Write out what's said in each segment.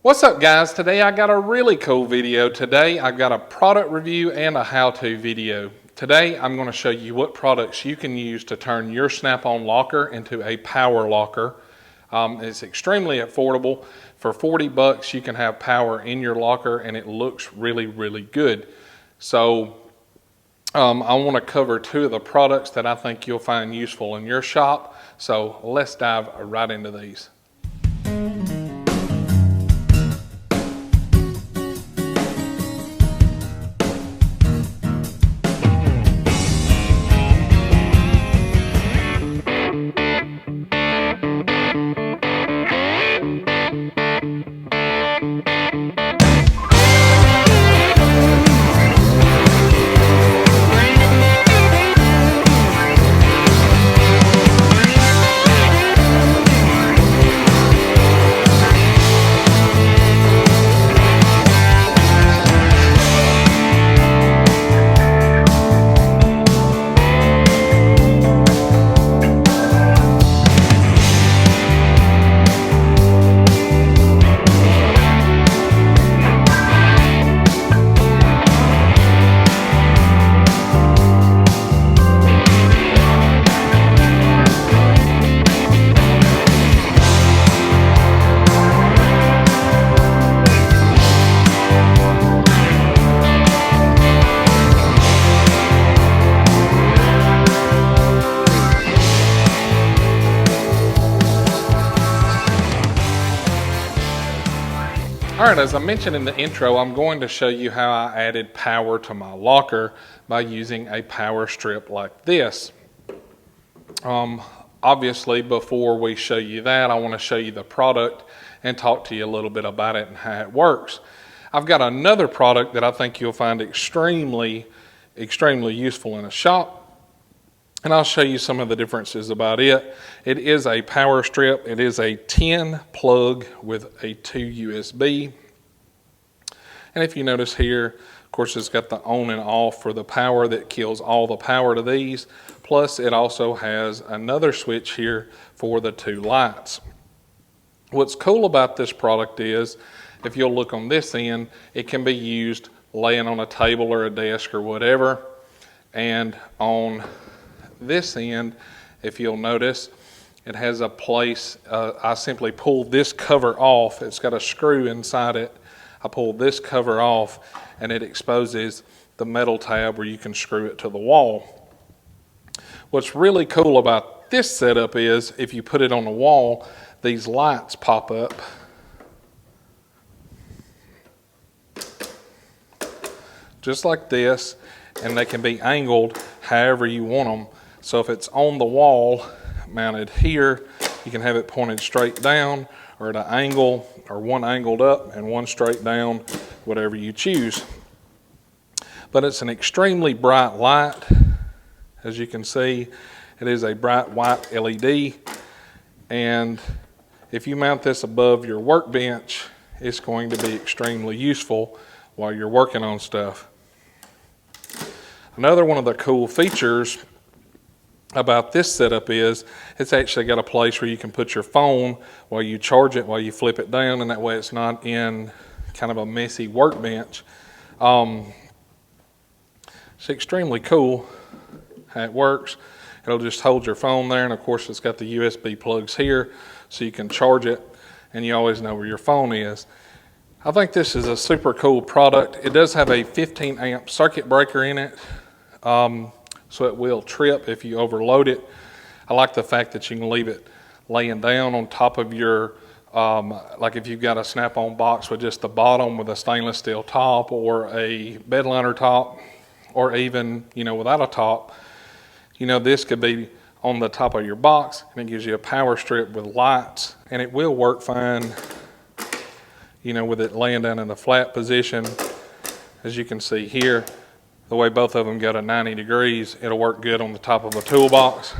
What's up guys? Today I got a really cool video. Today I've got a product review and a how-to video. Today I'm going to show you what products you can use to turn your snap-on locker into a power locker. It's extremely affordable. For 40 bucks you can have power in your locker and it looks really good. So I want to cover two of the products that I think you'll find useful in your shop. So let's dive right into these. Alright, as I mentioned in the intro, I'm going to show you how I added power to my locker by using a power strip like this. Obviously, before we show you that, I want to show you the product and talk to you a little bit about it and how it works. I've got another product that I think you'll find extremely useful in a shop. And I'll show you some of the differences about it. It is a power strip. It is a 10 plug with a 2 USB. And if you notice here, of course, it's got the on and off for the power that kills all the power to these. Plus, it also has another switch here for the 2 lights. What's cool about this product is, if you'll look on this end, it can be used laying on a table or a desk or whatever. And on this end, if you'll notice, it has a place. I simply pull this cover off. It's got a screw inside it. I pull this cover off and it exposes the metal tab where you can screw it to the wall. What's really cool about this setup is if you put it on the wall, these lights pop up. Just like this, and they can be angled however you want them. So if it's on the wall, mounted here, you can have it pointed straight down or at an angle, or one angled up and one straight down, whatever you choose. But it's an extremely bright light. As you can see, it is a bright white LED. And if you mount this above your workbench, it's going to be extremely useful while you're working on stuff. Another one of the cool features about this setup is it's actually got a place where you can put your phone while you charge it, while you flip it down, and that way it's not in kind of a messy workbench. It's extremely cool how it works. It'll just hold your phone there, and of course it's got the USB plugs here so you can charge it and you always know where your phone is. I think this is a super cool product. It does have a 15 amp circuit breaker in it. So it will trip if you overload it. I like the fact that you can leave it laying down on top of your, like if you've got a snap-on box with just the bottom with a stainless steel top or a bed liner top, or even, without a top, this could be on the top of your box, and it gives you a power strip with lights, and it will work fine, with it laying down in the flat position. As you can see here, the way both of them go to 90 degrees, it'll work good on the top of a toolbox.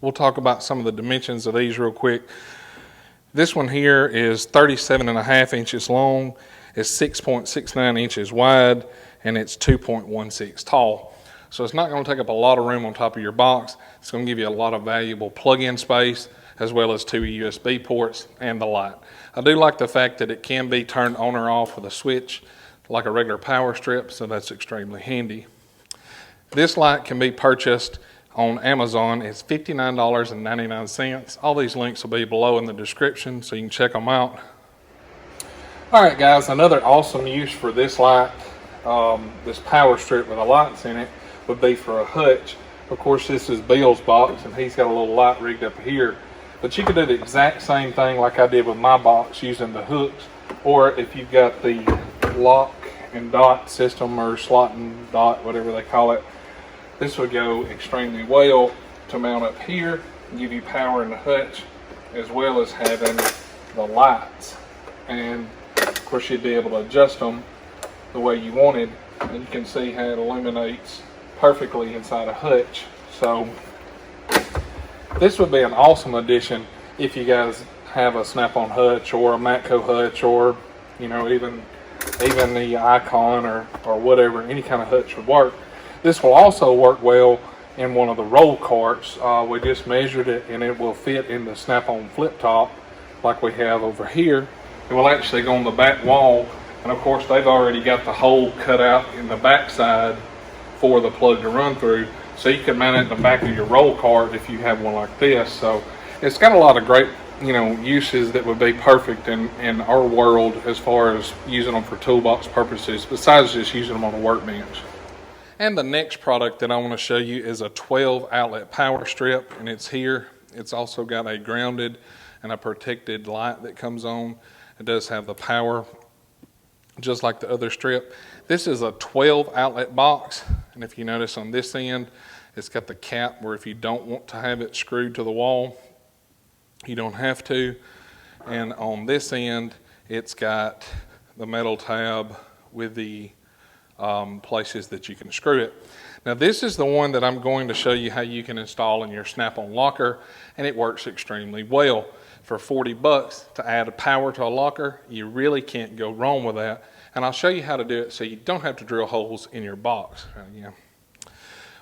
We'll talk about some of the dimensions of these real quick. This one here is 37.5 inches long, it's 6.69 inches wide, and it's 2.16 tall. So it's not going to take up a lot of room on top of your box. It's going to give you a lot of valuable plug-in space. as well as 2 USB ports and the light. I do like the fact that it can be turned on or off with a switch like a regular power strip, so that's extremely handy. This light can be purchased on Amazon. It's $59.99. All these links will be below in the description, so you can check them out. All right, guys, another awesome use for this light, this power strip with the lights in it, would be for a Hutch. Of course, this is Bill's box, and he's got a little light rigged up here. But you can do the exact same thing like I did with my box using the hooks, or if you've got the lock and dot system, or slot and dot, whatever they call it, this would go extremely well to mount up here and give you power in the Hutch, as well as having the lights. And of course, you'd be able to adjust them the way you wanted, and you can see how it illuminates perfectly inside a Hutch. So this would be an awesome addition if you guys have a snap-on Hutch or a Matco Hutch, or even the Icon or whatever. Any kind of Hutch would work. This will also work well in one of the roll carts. We just measured it, and it will fit in the snap-on flip top like we have over here. It will actually go on the back wall, and of course they've already got the hole cut out in the back side for the plug to run through, so you can mount it in the back of your roll cart if you have one like this. So it's got a lot of great uses that would be perfect in our world as far as using them for toolbox purposes, besides just using them on a workbench. And the next product that I want to show you is a 12 outlet power strip, and it's here. It's also got a grounded and a protected light that comes on. It does have the power just like the other strip. This is a 12 outlet box, and if you notice on this end, it's got the cap where if you don't want to have it screwed to the wall, you don't have to. And on this end, it's got the metal tab with the places that you can screw it. Now this is the one that I'm going to show you how you can install in your snap-on locker, and it works extremely well. For 40 bucks to add a power to a locker, you really can't go wrong with that. And I'll show you how to do it so you don't have to drill holes in your box.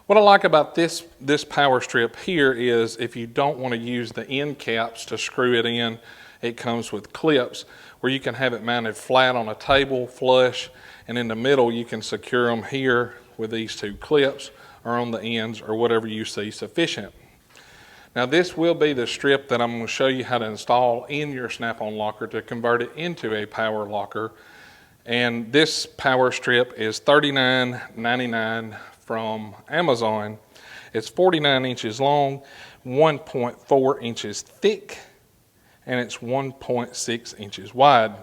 What I like about this power strip here is if you don't want to use the end caps to screw it in, it comes with clips where you can have it mounted flat on a table, flush, and in the middle you can secure them here with these 2 clips, or on the ends, or whatever you see sufficient. Now this will be the strip that I'm going to show you how to install in your snap-on locker to convert it into a power locker. And this power strip is $39.99 from Amazon. It's 49 inches long, 1.4 inches thick, and it's 1.6 inches wide.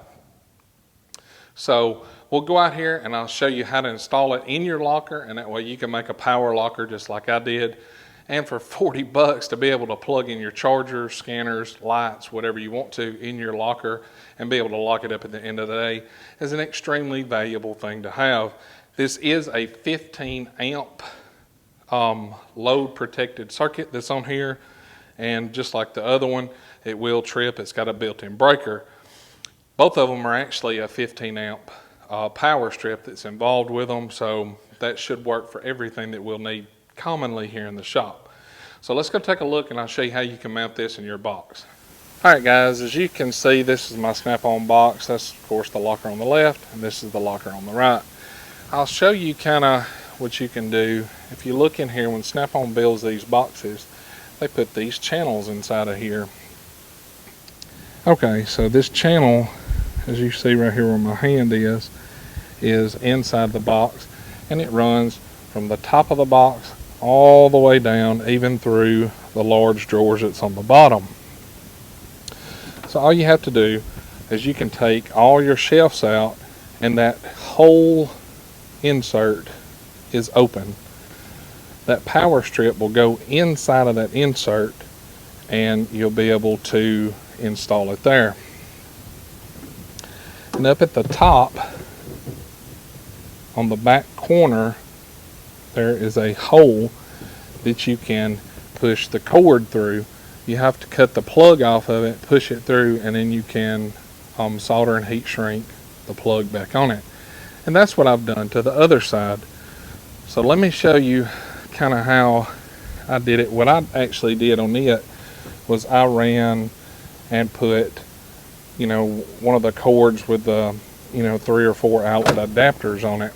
So we'll go out here and I'll show you how to install it in your locker, and that way you can make a power locker just like I did. And for 40 bucks to be able to plug in your chargers, scanners, lights, whatever you want to in your locker and be able to lock it up at the end of the day is an extremely valuable thing to have. This is a 15 amp load protected circuit that's on here, and just like the other one, it will trip. It's got a built-in breaker. Both of them are actually a 15 amp power strip that's involved with them, so that should work for everything that we'll need commonly here in the shop. So let's go take a look and I'll show you how you can mount this in your box. Alright guys, as you can see, this is my snap-on box. That's of course the locker on the left, and this is the locker on the right. I'll show you kind of what you can do. If you look in here, when Snap-on builds these boxes, they put these channels inside of here. Okay, so this channel, as you see right here where my hand is inside the box, and it runs from the top of the box all the way down, even through the large drawers that's on the bottom. So all you have to do is you can take all your shelves out, and that whole insert is open. That power strip will go inside of that insert, and you'll be able to install it there. And up at the top on the back corner, there is a hole that you can push the cord through. You have to cut the plug off of it, push it through, and then you can solder and heat shrink the plug back on it. And that's what I've done to the other side. So let me show you kind of how I did it. What I actually did on it was I ran and put, you know, one of the cords with the, you know, 3 or 4 outlet adapters on it.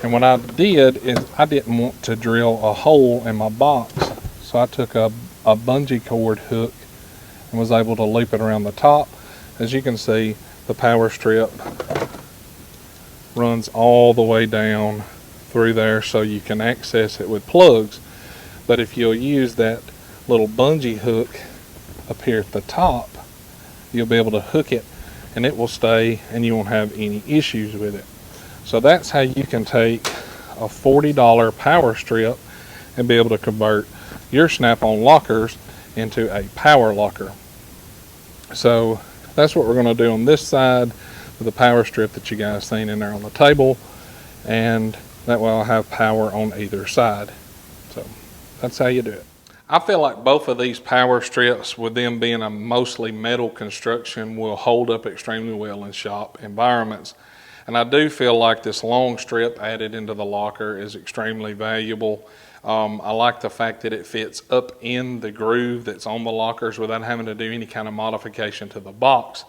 And what I did is I didn't want to drill a hole in my box, so I took a bungee cord hook and was able to loop it around the top. As you can see, the power strip runs all the way down through there so you can access it with plugs. But if you'll use that little bungee hook up here at the top, you'll be able to hook it and it will stay and you won't have any issues with it. So that's how you can take a $40 power strip and be able to convert your snap-on lockers into a power locker. So that's what we're going to do on this side with the power strip that you guys seen in there on the table, and that way I'll have power on either side. So that's how you do it. I feel like both of these power strips, with them being a mostly metal construction, will hold up extremely well in shop environments. And I do feel like this long strip added into the locker is extremely valuable. I like the fact that it fits up in the groove that's on the lockers without having to do any kind of modification to the box.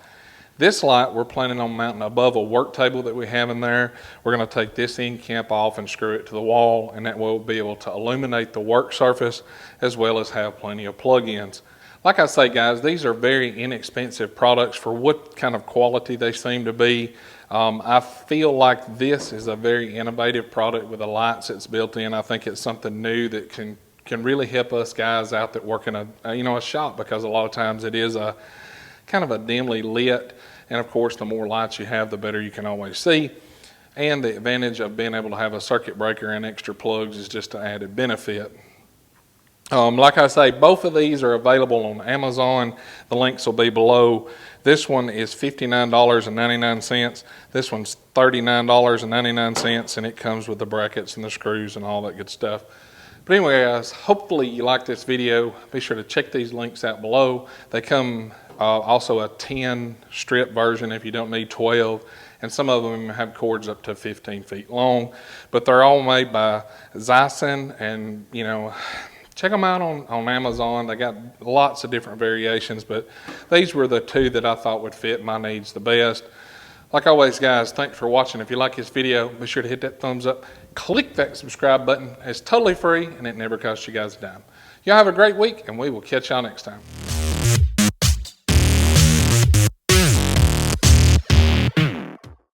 This light we're planning on mounting above a work table that we have in there. We're going to take this end cap off and screw it to the wall, and that will be able to illuminate the work surface as well as have plenty of plug-ins. Like I say, guys, these are very inexpensive products for what kind of quality they seem to be. I feel like this is a very innovative product with the lights that's built in. I think it's something new that can really help us guys out that work in a shop, because a lot of times it is a kind of a dimly lit, and of course the more lights you have, the better you can always see. And the advantage of being able to have a circuit breaker and extra plugs is just an added benefit. Like I say, both of these are available on Amazon. The links will be below. This one is $59.99. This one's $39.99, and it comes with the brackets and the screws and all that good stuff. But anyway, guys, hopefully you like this video. Be sure to check these links out below. They come also a 10 strip version if you don't need 12. And some of them have cords up to 15 feet long. But they're all made by Zesen, and you know, check them out on Amazon. They got lots of different variations, but these were the two that I thought would fit my needs the best. Like always, guys, thanks for watching. If you like this video, be sure to hit that thumbs up. Click that subscribe button. It's totally free, and it never costs you guys a dime. Y'all have a great week, and we will catch y'all next time.